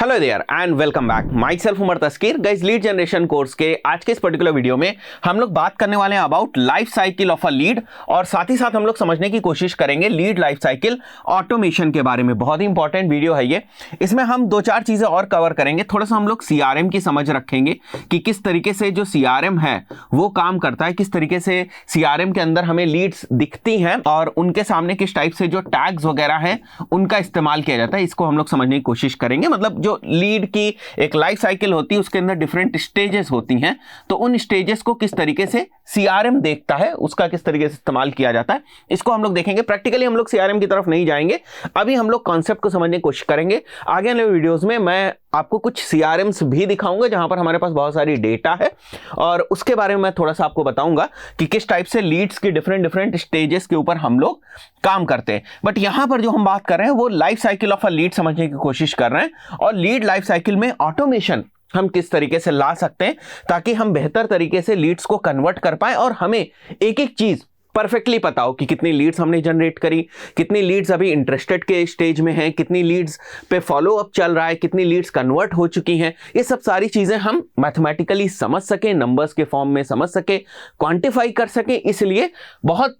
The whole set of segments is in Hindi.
Hello there and welcome back. Myself Umar Taskeer. Guys, lead generation course के आज के इस पर्टिकुलर वीडियो में हम लोग बात करने वाले हैं about life cycle of a lead, और साथ ही साथ हम लोग समझने की कोशिश करेंगे लीड लाइफ साइकिल ऑटोमेशन के बारे में। बहुत ही इंपॉर्टेंट वीडियो है ये। इसमें हम दो चार चीजें और कवर करेंगे। थोड़ा सा हम लोग सीआरएम की समझ रखेंगे कि किस तरीके से जो सीआरएम है वो काम करता है, किस तरीके से सीआरएम के अंदर हमें लीड्स दिखती हैं और उनके सामने किस टाइप से जो टैग्स वगैरह हैं उनका इस्तेमाल किया जाता है। इसको हम लोग समझने की कोशिश करेंगे। मतलब जो लीड की एक लाइफ साइकिल होती है उसके अंदर डिफरेंट स्टेजेस होती हैं, तो उन स्टेजेस को किस तरीके से सीआरएम देखता है, उसका किस तरीके से इस्तेमाल किया जाता है, इसको हम लोग देखेंगे। प्रैक्टिकली हम लोग सीआरएम की तरफ नहीं जाएंगे, अभी हम लोग कॉन्सेप्ट को समझने की कोशिश करेंगे। आगे वाले वीडियोस में मैं आपको कुछ सीआरएम्स भी दिखाऊंगा जहां पर हमारे पास बहुत सारी डेटा है, और उसके बारे में मैं थोड़ा सा आपको बताऊंगा कि किस टाइप से लीड्स की डिफरेंट स्टेजेस के ऊपर हम लोग काम करते हैं। बट यहां पर जो हम बात कर रहे हैं वो life cycle of a lead समझने की कोशिश कर रहे हैं, और लीड लाइफ साइकिल में ऑटोमेशन हम किस तरीके से ला सकते हैं ताकि हम बेहतर तरीके से लीड्स को कन्वर्ट कर पाए और हमें एक एक चीज परफेक्टली पता हो कि कितनी लीड्स हमने जनरेट करी, कितनी लीड्स अभी इंटरेस्टेड के स्टेज में हैं, कितनी लीड्स पे फॉलो अप चल रहा है, कितनी लीड्स कन्वर्ट हो चुकी हैं। ये सब सारी चीजें हम मैथमेटिकली समझ सकें, नंबर्स के फॉर्म में समझ सकें, क्वांटिफाई कर सकें। इसलिए बहुत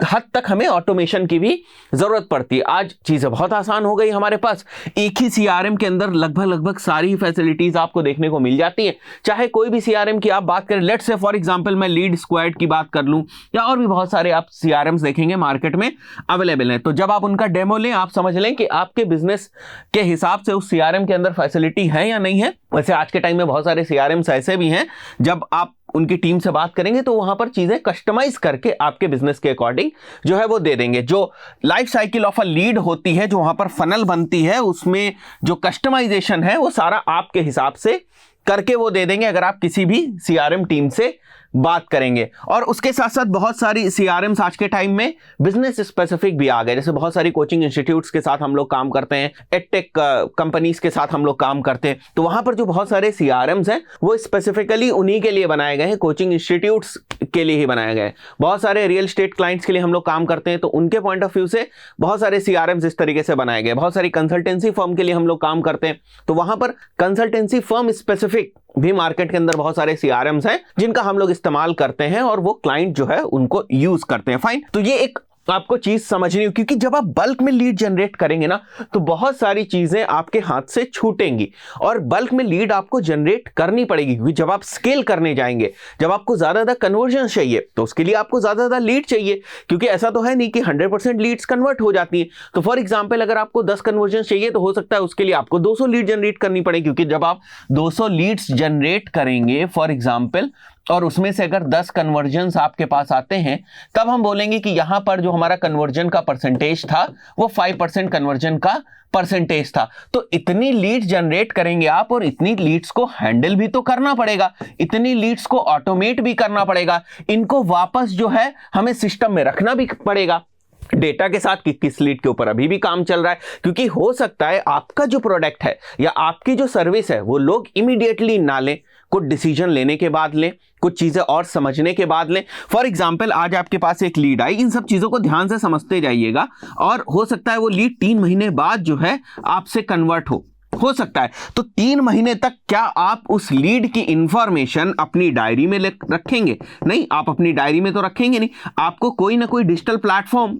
हद तक हमें ऑटोमेशन की भी जरूरत पड़ती है। आज चीजें बहुत आसान हो गई हमारे पास। एक ही सीआरएम के अंदर लगभग सारी ही फैसिलिटीज आपको देखने को मिल जाती हैं। चाहे कोई भी सीआरएम की आप बात करें, लेट्स से फॉर एग्जांपल मैं लीड स्क्वाड की बात कर लूं, या और भी बहुत सारे आप सीआरएम्स देखेंगे मार्केट में अवेलेबल हैं। तो जब आप उनका डेमो लें, आप समझ लें कि आपके बिजनेस के हिसाब से उस सीआरएम के अंदर फैसिलिटी है या नहीं है। वैसे आज के टाइम में बहुत सारे सीआरएम्स ऐसे भी हैं, जब आप उनकी टीम से बात करेंगे तो वहां पर चीजें कस्टमाइज करके आपके बिजनेस के अकॉर्डिंग जो है वो दे देंगे। जो life cycle of a lead होती है, जो वहां पर फनल बनती है, उसमें जो कस्टमाइजेशन है वो सारा आपके हिसाब से करके वो दे देंगे अगर आप किसी भी सीआरएम टीम से बात करेंगे। और उसके साथ साथ बहुत सारी सीआरएम्स आज के टाइम में बिजनेस स्पेसिफिक भी आ गए। जैसे बहुत सारी कोचिंग इंस्टीट्यूट्स के साथ हम लोग काम करते हैं, एडटेक कंपनीज के साथ हम लोग काम करते हैं, तो वहां पर जो बहुत सारे सीआरएम्स हैं वो स्पेसिफिकली उन्हीं के लिए बनाए गए हैं, कोचिंग इंस्टीट्यूट्स के लिए ही बनाए गए। बहुत सारे रियल एस्टेट क्लाइंट्स के लिए हम लोग काम करते हैं, तो उनके पॉइंट ऑफ व्यू से बहुत सारे सीआरएम्स इस तरीके से बनाए गए। बहुत सारी कंसल्टेंसी फर्म के लिए हम लोग काम करते हैं, तो वहां पर कंसल्टेंसी फर्म स्पेसिफिक भी मार्केट के अंदर बहुत सारे सीआरएम्स हैं जिनका हम लोग इस्तेमाल करते हैं और वो क्लाइंट जो है उनको यूज करते हैं। फाइन, तो ये एक आपको चीज समझनी हो, क्योंकि जब आप बल्क में लीड जनरेट करेंगे ना तो बहुत सारी चीजें आपके हाथ से छूटेंगी, और बल्क में लीड आपको जनरेट करनी पड़ेगी। क्योंकि जब आप स्केल करने जाएंगे, जब आपको ज्यादा कन्वर्जन चाहिए, तो उसके लिए आपको ज्यादा लीड चाहिए, क्योंकि ऐसा तो है नहीं कि 100% लीड्स कन्वर्ट हो जाती है। तो फॉर एग्जाम्पल अगर आपको 10 कन्वर्जन चाहिए तो हो सकता है उसके लिए आपको 200 लीड जनरेट करनी पड़े, क्योंकि जब आप 200 लीड्स जनरेट करेंगे फॉर एग्जाम्पल, और उसमें से अगर 10 कन्वर्जन्स आपके पास आते हैं, तब हम बोलेंगे कि यहां पर जो हमारा कन्वर्जन का परसेंटेज था वो 5% कन्वर्जन का परसेंटेज था। तो इतनी लीड्स जनरेट करेंगे आप, और इतनी लीड्स को हैंडल भी तो करना पड़ेगा, इतनी लीड्स को ऑटोमेट भी करना पड़ेगा, इनको वापस जो है हमें सिस्टम में रखना भी पड़ेगा डेटा के साथ कि किस लीड के ऊपर अभी भी काम चल रहा है। क्योंकि हो सकता है आपका जो प्रोडक्ट है या आपकी जो सर्विस है वो लोग इमीडिएटली ना लें, कुछ डिसीजन लेने के बाद लें, कुछ चीजें और समझने के बाद लें। फॉर एग्जाम्पल आज आपके पास एक लीड आई, इन सब चीजों को ध्यान से समझते जाइएगा, और हो सकता है वो लीड 3 महीने बाद जो है आपसे कन्वर्ट हो सकता है। तो 3 महीने तक क्या आप उस लीड की इंफॉर्मेशन अपनी डायरी में रखेंगे? नहीं, आप अपनी डायरी में तो रखेंगे नहीं। आपको कोई ना कोई digital platform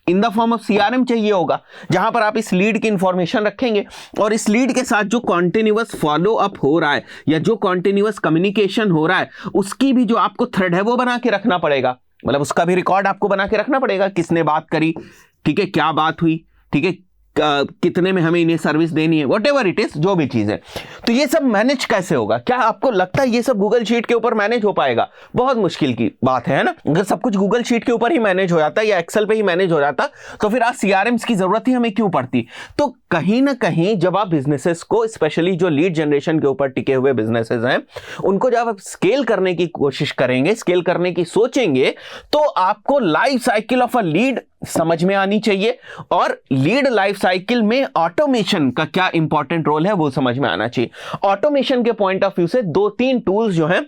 in the form of CRM चाहिए होगा जहां पर आप इस लीड की इंफॉर्मेशन रखेंगे, और इस लीड के साथ जो कॉन्टिन्यूअस फॉलो अप हो रहा है या जो कॉन्टिन्यूअस कम्युनिकेशन हो रहा है उसकी भी जो आपको थ्रेड है वो बना के रखना पड़ेगा। मतलब उसका भी रिकॉर्ड आपको बना के रखना पड़ेगा, किसने बात करी, ठीक है, क्या बात हुई, ठीक है, कितने में हमें इन्हें सर्विस देनी है, व्हाटएवर इट इज, जो भी चीज है। तो ये सब मैनेज कैसे होगा? क्या आपको लगता है ये सब गूगल शीट के ऊपर मैनेज हो पाएगा? बहुत मुश्किल की बात है ना। अगर सब कुछ गूगल शीट के ऊपर ही मैनेज हो जाता या एक्सेल पे ही मैनेज हो जाता तो फिर आज सीआरएम्स की जरूरत ही हमें क्यों पड़ती? तो कहीं ना कहीं जब आप बिजनेसेस को, स्पेशली जो लीड जनरेशन के ऊपर टिके हुए बिजनेसेस हैं, उनको जब आप स्केल करने की कोशिश करेंगे, स्केल करने की सोचेंगे, तो आपको life cycle of a lead समझ में आनी चाहिए, और लीड लाइफ साइकिल में ऑटोमेशन का क्या इंपॉर्टेंट रोल है वो समझ में आना चाहिए। ऑटोमेशन के पॉइंट ऑफ व्यू से 2-3 टूल्स जो हैं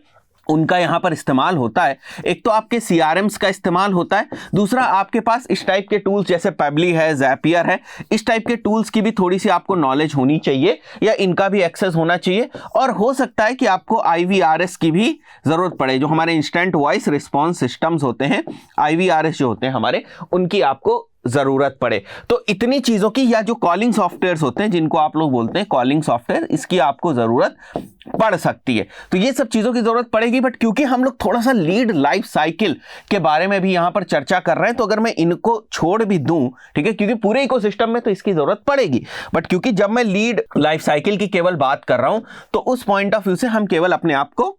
उनका यहाँ पर इस्तेमाल होता है। एक तो आपके CRMs का इस्तेमाल होता है, दूसरा आपके पास इस टाइप के टूल्स जैसे पेबली है, ज़ैपियर है, इस टाइप के टूल्स की भी थोड़ी सी आपको नॉलेज होनी चाहिए या इनका भी एक्सेस होना चाहिए। और हो सकता है कि आपको IVRS की भी ज़रूरत पड़े, जो हमारे इंस्टेंट वॉइस रिस्पॉन्स सिस्टम्स होते हैं, IVRS जो होते हैं हमारे, उनकी आपको ज़रूरत पड़े। तो इतनी चीज़ों की, या जो कॉलिंग सॉफ्टवेयर्स होते हैं जिनको आप लोग बोलते हैं कॉलिंग सॉफ्टवेयर, इसकी आपको ज़रूरत पड़ सकती है। तो ये सब चीज़ों की ज़रूरत पड़ेगी। बट क्योंकि हम लोग थोड़ा सा लीड लाइफ साइकिल के बारे में भी यहाँ पर चर्चा कर रहे हैं, तो अगर मैं इनको छोड़ भी दूं, ठीक है, क्योंकि पूरे इकोसिस्टम में तो इसकी ज़रूरत पड़ेगी, बट क्योंकि जब मैं लीड लाइफ साइकिल की केवल बात कर रहा हूं, तो उस पॉइंट ऑफ व्यू से हम केवल अपने आप को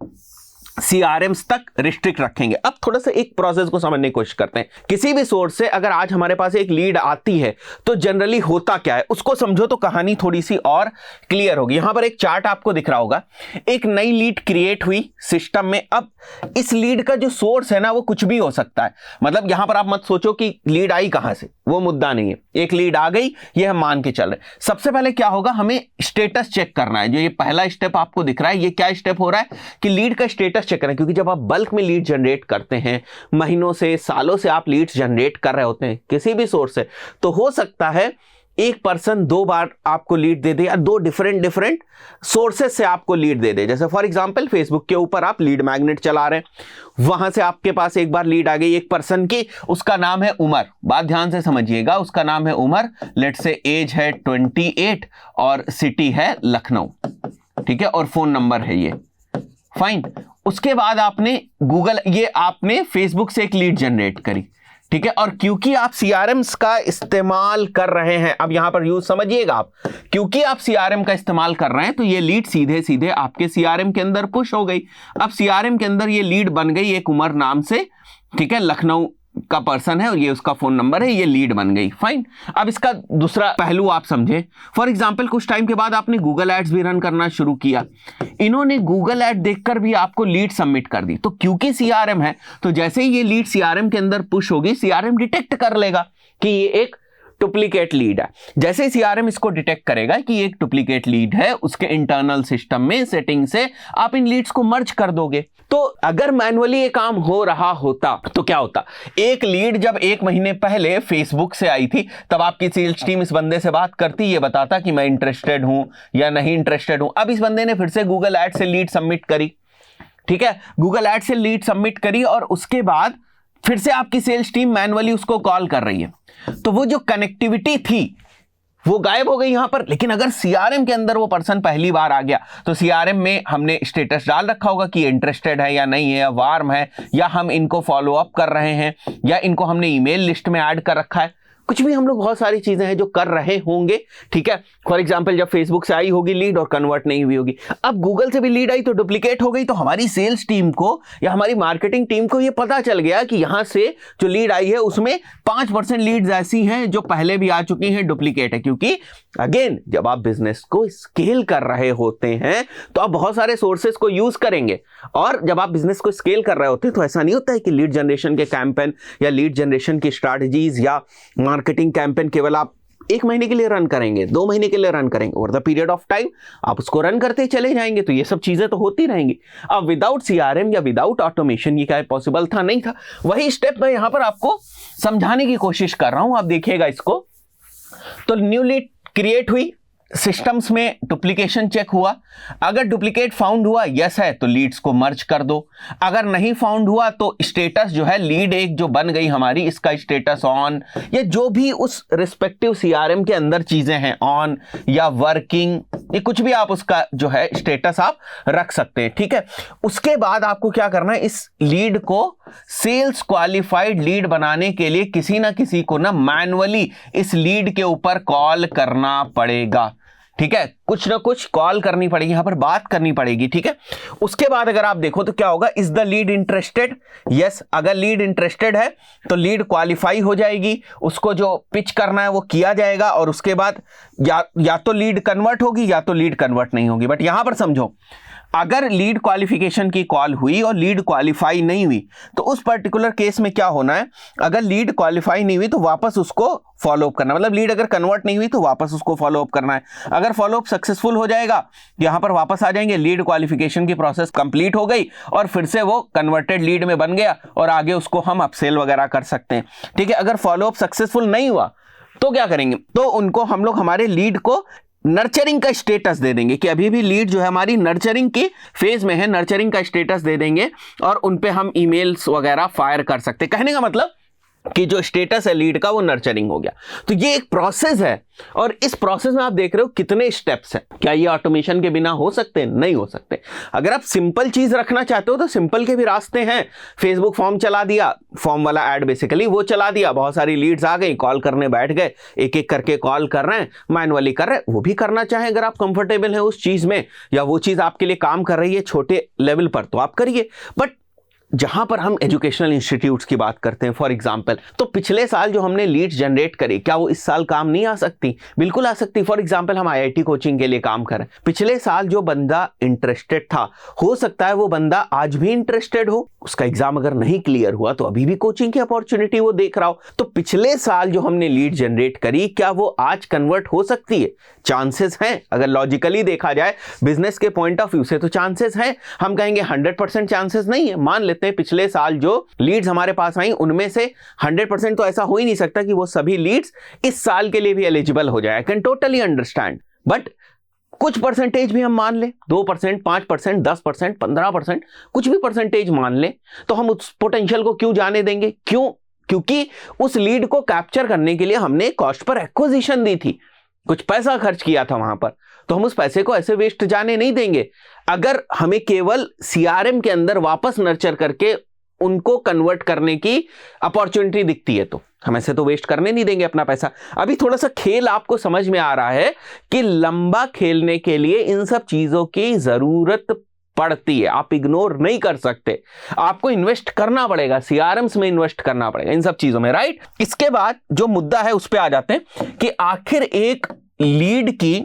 CRMs तक रिस्ट्रिक्ट रखेंगे। अब थोड़ा सा एक प्रोसेस को समझने की कोशिश करते हैं। किसी भी सोर्स से अगर आज हमारे पास एक लीड आती है तो जनरली होता क्या है, उसको समझो तो कहानी थोड़ी सी और क्लियर होगी। यहां पर एक चार्ट आपको दिख रहा होगा, एक नई लीड क्रिएट हुई सिस्टम में। अब इस लीड का जो सोर्स है ना, वो कुछ भी हो सकता है। मतलब यहां पर आप मत सोचो कि लीड आई कहां से, वो मुद्दा नहीं है। एक लीड आ गई, ये हम मान के चल रहे हैं। सबसे पहले क्या होगा, हमें स्टेटस चेक करना है। जो ये पहला स्टेप आपको दिख रहा है, ये क्या स्टेप हो रहा है कि लीड का स्टेटस चेक करें। क्योंकि जब आप बल्क में लीड जनरेट करते हैं, महीनों से सालों से आप लीड्स जनरेट कर रहे होते हैं किसी भी सोर्स से, तो हो सकता है एक पर्सन 2 बार आपको लीड दे दे, या 2 डिफरेंट सोर्सेस से आपको लीड दे दे। जैसे फॉर एग्जांपल फेसबुक के ऊपर आप लीड मैग्नेट चला रहे हैं, वहां से आपके पास एक बार लीड आ गई एक पर्सन की, उसका नाम है उमर। बात ध्यान से समझिएगा, उसका नाम है उमर, लेट से एज है 28 और सिटी है लखनऊ, ठीक है, और फोन नंबर है ये, फाइन। उसके बाद आपने आपने फेसबुक से एक लीड जनरेट करी, ठीक है, और क्योंकि आप CRMs का इस्तेमाल कर रहे हैं, अब यहां पर यूज समझिएगा आप, क्योंकि आप CRM का इस्तेमाल कर रहे हैं तो ये लीड सीधे सीधे आपके CRM के अंदर पुश हो गई। अब CRM के अंदर ये लीड बन गई एक उमर नाम से, ठीक है, लखनऊ का पर्सन है और ये उसका फोन नंबर है, ये लीड बन गई, फाइन। अब इसका दूसरा पहलू आप समझे। फॉर एग्जांपल कुछ टाइम के बाद आपने गूगल एड्स भी रन करना शुरू किया, इन्होंने गूगल एड देखकर भी आपको लीड सबमिट कर दी। तो क्योंकि CRM है, तो जैसे ही ये लीड CRM के अंदर पुश होगी, CRM डिटेक्ट कर लेगा कि ये एक डुप्लीकेट लीड है। जैसे CRM इसको डिटेक्ट करेगा कि एक डुप्लीकेट लीड है, उसके इंटरनल सिस्टम में सेटिंग से आप इन लीड्स को मर्ज कर दोगे। तो अगर मैनुअली ये काम हो रहा होता तो क्या होता, एक लीड जब 1 महीने पहले फेसबुक से आई थी, तब आपकी सेल्स टीम इस बंदे से बात करती, ये बताता कि मैं इंटरेस्टेड हूं या नहीं इंटरेस्टेड हूं। अब इस बंदे ने फिर से गूगल एड से लीड सबमिट करी, ठीक है, गूगल एड से लीड सबमिट करी, और उसके बाद फिर से आपकी सेल्स टीम मैनुअली उसको कॉल कर रही है। तो वो जो कनेक्टिविटी थी वो गायब हो गई यहां पर। लेकिन अगर CRM के अंदर वो पर्सन पहली बार आ गया, तो CRM में हमने स्टेटस डाल रखा होगा कि इंटरेस्टेड है या नहीं है, या वार्म है, या हम इनको फॉलो अप कर रहे हैं, या इनको हमने ईमेल लिस्ट में ऐड कर रखा है। कुछ भी हम लोग बहुत सारी चीजें हैं जो कर रहे होंगे, ठीक है। फॉर एग्जांपल जब फेसबुक से आई होगी लीड और कन्वर्ट नहीं हुई होगी, अब गूगल से भी लीड आई तो डुप्लीकेट हो गई, तो हमारी सेल्स टीम को या हमारी मार्केटिंग टीम को ये पता चल गया कि यहां से जो लीड आई है उसमें 5% लीड्स ऐसी हैं जो पहले भी आ चुकी हैं, डुप्लीकेट है। क्योंकि अगेन जब आप बिजनेस को स्केल कर रहे होते हैं तो आप बहुत सारे सोर्सेस को यूज करेंगे, और जब आप बिजनेस को स्केल कर रहे होते हैं तो ऐसा नहीं होता है कि लीड जनरेशन के कैंपेन या लीड जनरेशन की स्ट्रैटेजीज या मार्केटिंग कैंपेन केवल आप 1 महीने के लिए रन करेंगे, 2 महीने के लिए रन करेंगे, over the period of time आप उसको रन करते चले जाएंगे। तो ये सब चीजें तो होती रहेंगी। अब विदाउट CRM या विदाउट ऑटोमेशन ये क्या पॉसिबल था? नहीं था। वही स्टेप मैं यहां पर आपको समझाने की कोशिश कर रहा हूं, आप देखिएगा इसको। तो न्यू लीड क्रिएट हुई, सिस्टम्स में डुप्लीकेशन चेक हुआ, अगर डुप्लीकेट फाउंड हुआ यस है तो लीड्स को मर्ज कर दो, अगर नहीं फाउंड हुआ तो स्टेटस जो है लीड एक जो बन गई हमारी, इसका स्टेटस ऑन, या जो भी उस रिस्पेक्टिव CRM के अंदर चीजें हैं ऑन या वर्किंग, ये कुछ भी आप उसका जो है स्टेटस आप रख सकते हैं, ठीक है। उसके बाद आपको क्या करना है, इस लीड को सेल्स क्वालिफाइड लीड बनाने के लिए किसी ना किसी को ना मैनुअली इस लीड के ऊपर कॉल करना पड़ेगा, ठीक है। कुछ ना कुछ कॉल करनी पड़ेगी, यहां पर बात करनी पड़ेगी, ठीक है। उसके बाद अगर आप देखो तो क्या होगा, is the lead interested? Yes, अगर लीड इंटरेस्टेड है तो लीड क्वालिफाई हो जाएगी, उसको जो पिच करना है वो किया जाएगा, और उसके बाद या तो लीड कन्वर्ट होगी या तो लीड कन्वर्ट नहीं होगी। बट यहां पर समझो, अगर लीड क्वालिफिकेशन की कॉल हुई और लीड क्वालिफाई नहीं हुई तो उस पर्टिकुलर केस में क्या होना है, अगर लीड क्वालिफाई नहीं हुई तो वापस उसको फॉलो अप करना, मतलब लीड अगर कन्वर्ट नहीं हुई तो वापस उसको फॉलो अप करना है, अगर फॉलो अप सक्सेसफुल हो जाएगा, यहां पर वापस आ जाएंगे, लीड क्वालिफिकेशन की प्रोसेस कंप्लीट हो गई और फिर से वो कन्वर्टेड लीड में बन गया और आगे उसको हम अपसेल वगैरह कर सकते हैं। ठीक है, अगर फॉलोअप सक्सेसफुल नहीं हुआ तो क्या करेंगे, तो उनको हम लोग हमारे लीड को नर्चरिंग का स्टेटस दे देंगे कि अभी भी लीड जो है हमारी नर्चरिंग की फेज में है, नर्चरिंग का स्टेटस दे देंगे और उन पे हम ईमेल्स वगैरह फायर कर सकते हैं। कहने का मतलब कि जो स्टेटस है लीड का वो नर्चरिंग हो गया। तो ये एक प्रोसेस है और इस प्रोसेस में आप देख रहे हो कितने स्टेप्स हैं। क्या ये ऑटोमेशन के बिना हो सकते हैं? नहीं हो सकते। अगर आप सिंपल चीज रखना चाहते हो तो सिंपल के भी रास्ते हैं। फेसबुक फॉर्म चला दिया, फॉर्म वाला ऐड बेसिकली वो चला दिया, बहुत सारी लीड्स आ गई, कॉल करने बैठ गए, एक एक करके कॉल कर रहे हैं, मैनुअली कर रहे हैं। वो भी करना चाहें अगर आप कंफर्टेबल हैं उस चीज में या वो चीज आपके लिए काम कर रही है छोटे लेवल पर तो आप करिए। बट जहां पर हम एजुकेशनल इंस्टीट्यूट्स की बात करते हैं फॉर एग्जांपल, तो पिछले साल जो हमने लीड्स जनरेट करी क्या वो इस साल काम नहीं आ सकती? बिल्कुल आ सकती। फॉर एग्जांपल हम आईआईटी कोचिंग के लिए काम कर रहे हैं, पिछले साल जो बंदा इंटरेस्टेड था हो सकता है वो बंदा आज भी इंटरेस्टेड हो, उसका एग्जाम अगर नहीं क्लियर हुआ तो अभी भी कोचिंग की अपॉर्चुनिटी वो देख रहा हो। तो पिछले साल जो हमने लीड जनरेट करी क्या वो आज कन्वर्ट हो सकती है? चांसेस हैं। अगर लॉजिकली देखा जाए बिजनेस के पॉइंट ऑफ व्यू से तो चांसेस हैं। हम कहेंगे 100% चांसेस नहीं है, मान लेते हैं पिछले साल जो लीड्स हमारे पास आई उनमें से 100% तो ऐसा हो ही नहीं सकता कि वो सभी लीड्स इस साल के लिए भी एलिजिबल हो जाए। I can totally understand, but कुछ परसेंटेज भी हम मान ले, 2%, 5%, 10%, 15%, कुछ भी परसेंटेज मान ले, तो हम उस पोटेंशियल को क्यों जाने देंगे? क्यों? क्योंकि उस लीड को कैप्चर करने के लिए हमने कॉस्ट पर एक्विजिशन दी थी, कुछ पैसा खर्च किया था वहां पर, तो हम उस पैसे को ऐसे वेस्ट जाने नहीं देंगे। अगर हमें केवल सीआरएम के अंदर वापस नर्चर करके उनको कन्वर्ट करने की अपॉर्चुनिटी दिखती है तो हम ऐसे तो वेस्ट करने नहीं देंगे अपना पैसा। अभी थोड़ा सा खेल आपको समझ में आ रहा है कि लंबा खेलने के लिए इन सब चीजों की जरूरत पड़ती है, आप इग्नोर नहीं कर सकते, आपको इन्वेस्ट करना पड़ेगा, सीआरएम्स में इन्वेस्ट करना पड़ेगा इन सब चीजों में, राइट। इसके बाद जो मुद्दा है उस पर आ जाते हैं कि आखिर एक लीड की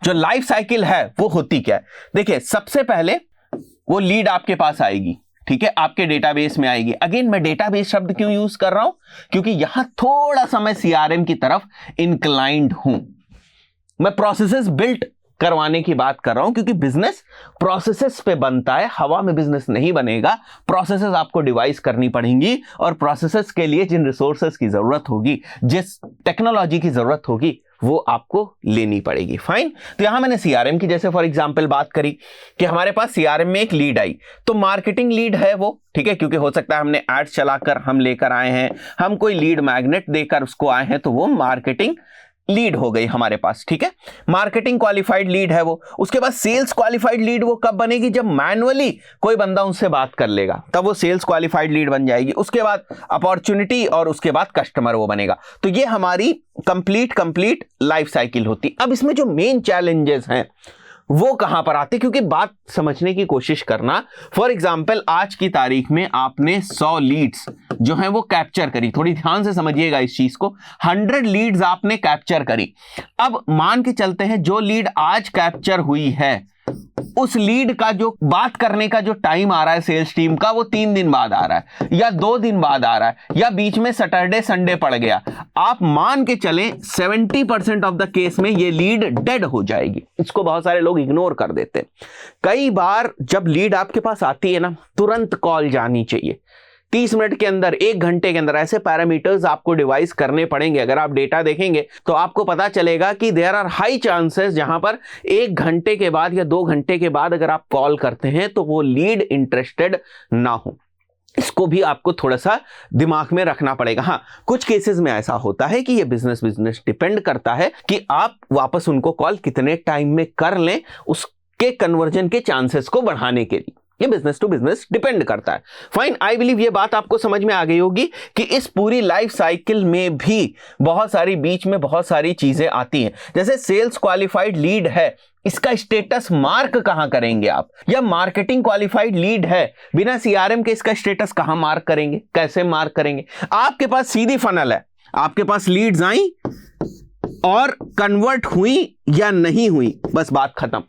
जो लाइफ साइकिल है वो होती क्या है। देखिए, सबसे पहले वो लीड आपके पास आएगी, ठीक है, आपके डेटाबेस में आएगी। अगेन मैं डेटाबेस शब्द क्यों यूज कर रहा हूं? क्योंकि यहां थोड़ा सा मैं सीआरएम की तरफ इंक्लाइंड हूं, मैं प्रोसेसेस बिल्ट करवाने की बात कर रहा हूं, क्योंकि बिजनेस प्रोसेसेस पे बनता है, हवा में बिजनेस नहीं बनेगा। प्रोसेसेस आपको डिवाइस करनी पड़ेंगी और प्रोसेसेस के लिए जिन रिसोर्सेस की जरूरत होगी, जिस टेक्नोलॉजी की जरूरत होगी, वो आपको लेनी पड़ेगी। फाइन। तो यहां मैंने सीआरएम की जैसे फॉर एग्जांपल बात करी कि हमारे पास सीआरएम में एक लीड आई, तो मार्केटिंग लीड है वो, ठीक है, क्योंकि हो सकता है हमने एड्स चलाकर हम लेकर आए हैं, हम कोई लीड मैग्नेट देकर उसको आए हैं, तो वो मार्केटिंग लीड हो गई हमारे पास, ठीक है। मार्केटिंग क्वालिफाइड लीड है वो। उसके बाद सेल्स क्वालिफाइड लीड वो कब बनेगी? जब मैनुअली कोई बंदा उनसे बात कर लेगा तब वो सेल्स क्वालिफाइड लीड बन जाएगी। उसके बाद अपॉर्चुनिटी और उसके बाद कस्टमर वो बनेगा। तो ये हमारी कंप्लीट लाइफ साइकिल होती। अब इसमें जो मेन चैलेंजेस हैं वो कहां पर आते, क्योंकि बात समझने की कोशिश करना। फॉर एग्जांपल आज की तारीख में आपने 100 लीड्स जो हैं वो कैप्चर करी, थोड़ी ध्यान से समझिएगा इस चीज को, 100 लीड्स आपने कैप्चर करी। अब मान के चलते हैं जो लीड आज कैप्चर हुई है उस लीड का जो बात करने का जो टाइम आ रहा है सेल्स टीम का, वो 3 दिन बाद आ रहा है या 2 दिन बाद आ रहा है या बीच में सैटरडे संडे पड़ गया। आप मान के चलें 70% ऑफ द केस में ये लीड डेड हो जाएगी। इसको बहुत सारे लोग इग्नोर कर देते हैं। कई बार जब लीड आपके पास आती है ना, तुरंत कॉल जानी चाहिए, 30 मिनट के अंदर, 1 घंटे के अंदर। ऐसे पैरामीटर्स आपको डिवाइस करने पड़ेंगे। अगर आप डेटा देखेंगे तो आपको पता चलेगा कि देयर आर हाई चांसेस जहां पर 1 घंटे के बाद या 2 घंटे के बाद अगर आप कॉल करते हैं तो वो लीड इंटरेस्टेड ना हो। इसको भी आपको थोड़ा सा दिमाग में रखना पड़ेगा। हाँ, कुछ केसेस में ऐसा होता है कि ये बिजनेस डिपेंड करता है कि आप वापस उनको कॉल कितने टाइम में कर लें, उसके कन्वर्जन के चांसेस को बढ़ाने के लिए। ये बिजनेस टू बिजनेस डिपेंड करता है। फाइन, आई बिलीव ये बात आपको समझ में आ गई होगी कि इस पूरी लाइफ साइकिल में भी बहुत सारी बीच में बहुत सारी चीजें आती हैं। जैसे सेल्स क्वालिफाइड लीड है, इसका स्टेटस मार्क कहां करेंगे आप? या मार्केटिंग क्वालिफाइड लीड है, बिना सीआरएम के इसका स्टेटस कहां मार्क करेंगे? कैसे मार्क करेंगे? आपके पास सीधी फनल है, आपके पास लीड्स आई और कन्वर्ट हुई या नहीं हुई, बस बात खत्म।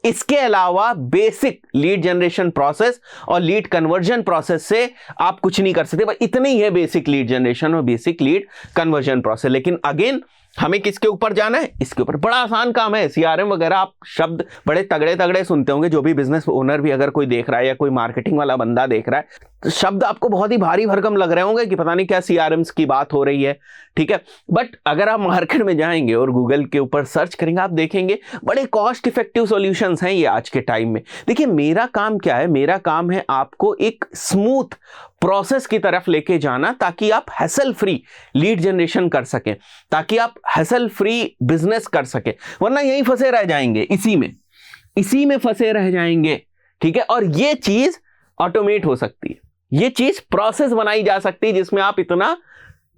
इसके अलावा बेसिक लीड जनरेशन प्रोसेस और लीड कन्वर्जन प्रोसेस से आप कुछ नहीं कर सकते। बस इतनी ही है बेसिक लीड जनरेशन और बेसिक लीड कन्वर्जन प्रोसेस। लेकिन अगेन हमें किसके ऊपर जाना है? इसके ऊपर। बड़ा आसान काम है। सीआरएम वगैरह आप शब्द बड़े तगड़े तगड़े सुनते होंगे, जो भी बिजनेस ओनर भी अगर कोई देख रहा है या कोई मार्केटिंग वाला बंदा देख रहा है, तो शब्द आपको बहुत ही भारी भरकम लग रहे होंगे कि पता नहीं क्या सीआरएम्स की बात हो रही है, ठीक है। बट अगर आप मार्केट में जाएंगे और गूगल के ऊपर सर्च करेंगे, आप देखेंगे बड़े कॉस्ट इफेक्टिव सॉल्यूशंस हैं ये आज के टाइम में। देखिए मेरा काम क्या है? मेरा काम है आपको एक स्मूथ प्रोसेस की तरफ लेके जाना, ताकि आप हैसल फ्री लीड जनरेशन कर सकें, ताकि आप हैसल फ्री बिजनेस कर सकें। वरना यहीं फंसे रह जाएंगे, इसी में फंसे रह जाएंगे, ठीक है। और ये चीज ऑटोमेट हो सकती है, ये चीज प्रोसेस बनाई जा सकती है जिसमें आप इतना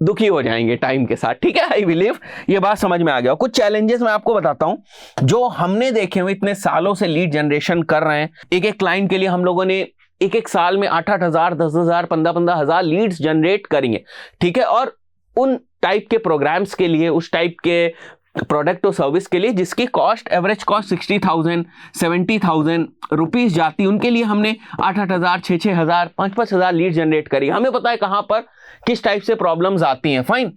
दुखी हो जाएंगे टाइम के साथ, ठीक है। आई बिलीव ये बात समझ में आ गया। कुछ चैलेंजेस मैं आपको बताता हूं जो हमने देखे हुए, इतने सालों से लीड जनरेशन कर रहे हैं। एक एक क्लाइंट के लिए हम लोगों ने एक एक साल में 8-8 हजार, 10,000, 15-15 हजार लीड्स जनरेट करेंगे, ठीक है। और उन टाइप के प्रोग्राम्स के लिए, उस टाइप के प्रोडक्ट और सर्विस के लिए जिसकी कॉस्ट, एवरेज कॉस्ट 60,000, 70,000 रुपीज जाती, उनके लिए हमने 8-8 हजार, 6-6 हजार, 5-5 हजार लीड जनरेट करी। हमें पता है कहां पर किस टाइप से प्रॉब्लम्स आती हैं। Fine.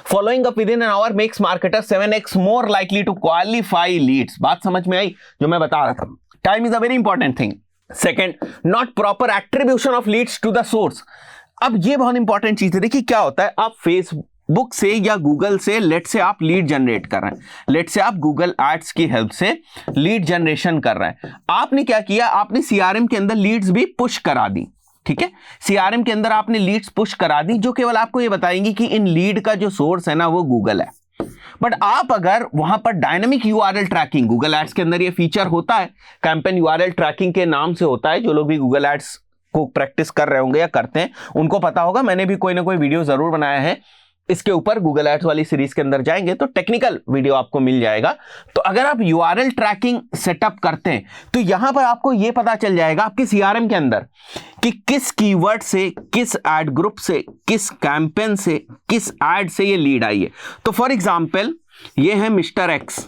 Following up within an hour makes marketer 7x more likely to qualify leads. बात समझ में आई जो मैं बता रहा था? Time is a very important thing. Second, not proper attribution of leads to the source. अब ये बहुत इंपॉर्टेंट चीज है। देखिए क्या होता है, आप फेसबुक से या गूगल से लेट से आप लीड जनरेट कर रहे हैं, लेट से आप गूगल एड्स की हेल्प से लीड जनरेशन कर रहे हैं। आपने क्या किया? आपने सीआरएम के अंदर लीड्स भी पुश करा दी, ठीक है। सीआरएम के अंदर आपने लीड्स पुश करा दी जो केवल आपको ये बताएंगी कि इन लीड का जो सोर्स है ना वो गूगल है। बट आप अगर वहां पर dynamic URL tracking, Google Ads के अंदर ये फीचर होता है, कैंपेन यूआरएल ट्रैकिंग के नाम से होता है। जो लोग भी गूगल एड्स को प्रैक्टिस कर रहे होंगे या करते हैं उनको पता होगा, मैंने भी कोई ना कोई वीडियो जरूर बनाया है इसके ऊपर। गूगल एड्स वाली सीरीज के अंदर जाएंगे तो टेक्निकल वीडियो आपको मिल जाएगा। तो अगर आप यूआरएल ट्रैकिंग सेटअप करते हैं तो यहां पर आपको यह पता चल जाएगा आपके सीआरएम के अंदर कि किस कीवर्ड से, किस एड ग्रुप से, किस कैंपेन से, किस एड से ये लीड आई है। तो फॉर एग्जांपल ये है मिस्टर एक्स,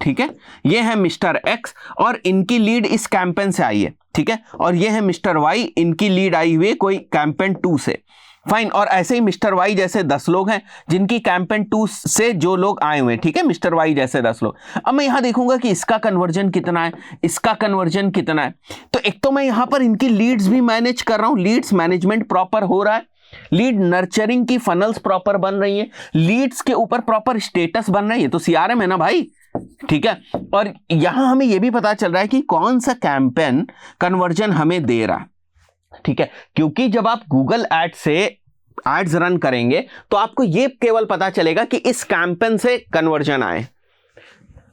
ठीक है, ये है मिस्टर एक्स और इनकी लीड इस कैंपेन से आई है, ठीक है। और ये है मिस्टर वाई, इनकी लीड आई हुई है कोई कैंपेन 2 से। फाइन। और ऐसे ही मिस्टर वाई जैसे 10 लोग हैं जिनकी कैंपेन 2 से जो लोग आए हुए हैं, ठीक है, मिस्टर वाई जैसे 10 लोग। अब मैं यहां देखूंगा कि इसका कन्वर्जन कितना है, इसका कन्वर्जन कितना है। तो एक तो मैं यहां पर इनकी लीड्स भी मैनेज कर रहा हूं, लीड्स मैनेजमेंट प्रॉपर हो रहा है, लीड नर्चरिंग की फनल्स प्रॉपर बन रही है, लीड्स के ऊपर प्रॉपर स्टेटस बन रही है। तो सीआरएम है ना भाई, ठीक है। और यहां हमें यह भी पता चल रहा है कि कौन सा कैंपेन कन्वर्जन हमें दे रहा है, ठीक है। क्योंकि जब आप गूगल एड से एड्स रन करेंगे तो आपको यह केवल पता चलेगा कि इस कैंपेन से कन्वर्जन आए,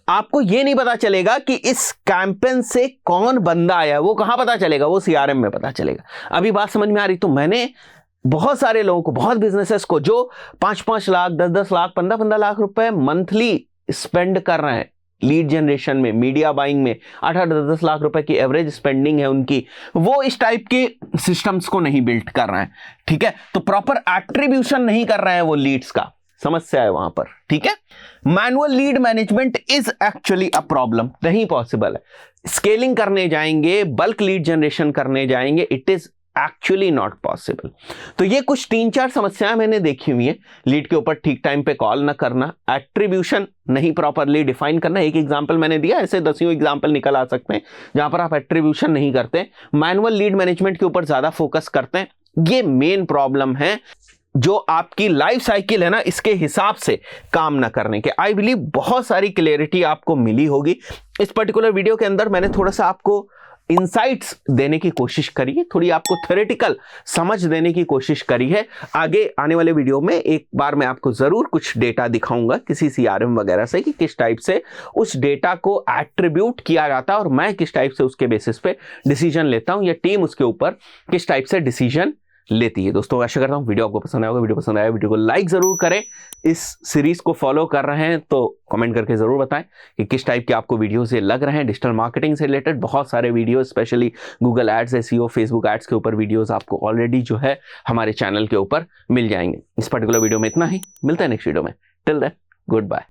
आपको यह नहीं पता चलेगा कि इस कैंपेन से कौन बंदा आया। वो कहां पता चलेगा? वो सीआरएम में पता चलेगा। अभी बात समझ में आ रही? तो मैंने बहुत सारे लोगों को, बहुत बिजनेसेस को जो 5-5 लाख, 10-10 लाख, 15-15 लाख रुपए मंथली स्पेंड कर रहे हैं लीड जनरेशन में, मीडिया बाइंग में, 8-8, 10-10 लाख रुपए की एवरेज स्पेंडिंग है उनकी, वो इस टाइप के सिस्टम्स को नहीं बिल्ड कर रहे हैं, ठीक है। तो प्रॉपर एट्रीब्यूशन नहीं कर रहे हैं वो लीड्स का, समस्या है वहां पर, ठीक है। Manual lead management is actually a problem, नहीं पॉसिबल है। स्केलिंग करने जाएंगे, बल्क लीड जनरेशन करने जाएंगे, it is actually not possible. तो ये कुछ 3-4 समस्याएं मैंने देखी हुई है। लीड के ऊपर ठीक टाइम पे कॉल ना करना, एट्रीब्यूशन नहीं प्रॉपरली डिफाइन करना। एक एग्जांपल मैंने दिया, ऐसे 10 एग्जांपल निकल आ सकते हैं जहां पर आप एट्रीब्यूशन नहीं करते, मैनुअल लीड मैनेजमेंट के ऊपर ज्यादा फोकस करते हैं। ये मेन प्रॉब्लम है जो आपकी लाइफ साइकिल है ना, इसके हिसाब से काम ना करने के। आई बिलीव बहुत सारी क्लियरिटी आपको मिली होगी। इस पर्टिकुलर वीडियो के अंदर मैंने थोड़ा सा आपको इंसाइट्स देने की कोशिश करी है, थोड़ी आपको थ्योरेटिकल समझ देने की कोशिश करी है। आगे आने वाले वीडियो में एक बार मैं आपको जरूर कुछ डेटा दिखाऊंगा किसी सीआरएम वगैरह से कि किस टाइप से उस डेटा को एट्रीब्यूट किया जाता है और मैं किस टाइप से उसके बेसिस पे डिसीजन लेता हूं या टीम उसके ऊपर किस टाइप से डिसीजन लेती है। दोस्तों आशा करता हूं वीडियो आपको पसंद आएगा। वीडियो पसंद आया वीडियो को लाइक जरूर करें। इस सीरीज को फॉलो कर रहे हैं तो कमेंट करके जरूर बताएं कि किस टाइप के आपको वीडियोस ये लग रहे हैं। डिजिटल मार्केटिंग से रिलेटेड बहुत सारे videos, specially Google Ads, SEO, Facebook ads के ऊपर वीडियोस आपको ऑलरेडी जो है हमारे चैनल के ऊपर मिल जाएंगे। इस पर्टिकुलर वीडियो में इतना ही, मिलता है नेक्स्ट वीडियो में। Till then good bye.